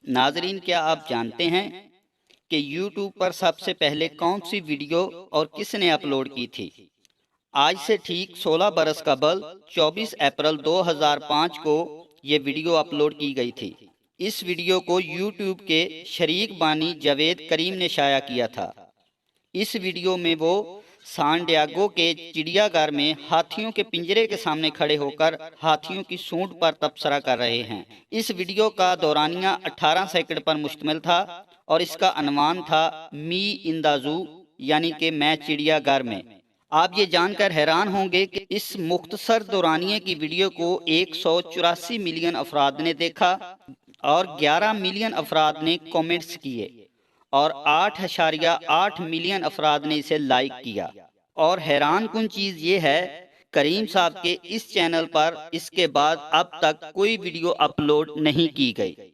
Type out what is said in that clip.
नाजरीन, क्या आप जानते हैं कि YouTube पर सबसे पहले कौन सी वीडियो और किसने अपलोड की थी? आज से ठीक 16 बरस कबल 24 अप्रैल 2005 को ये वीडियो अपलोड की गई थी। इस वीडियो को YouTube के शरीक बानी जावेद करीम ने शाया किया था। इस वीडियो में वो सान डियागो के चिड़ियाघर में हाथियों के पिंजरे के सामने खड़े होकर हाथियों की सूंड पर तबसरा कर रहे हैं। इस वीडियो का दौरानिया 18 सेकंड पर मुश्तमिल था और इसका अन्वान था मी इन द जू, यानी कि मैं चिड़ियाघर में। आप ये जानकर हैरान होंगे कि इस मुख्तसर दौरानिए की वीडियो को 184 मिलियन अफराद ने देखा और 11 मिलियन अफराद ने कमेंट्स किए और 8.8 मिलियन अफराद ने इसे लाइक किया। और हैरान कुन चीज़ ये है, करीम साहब के इस चैनल पर इसके बाद अब तक कोई वीडियो अपलोड नहीं की गई।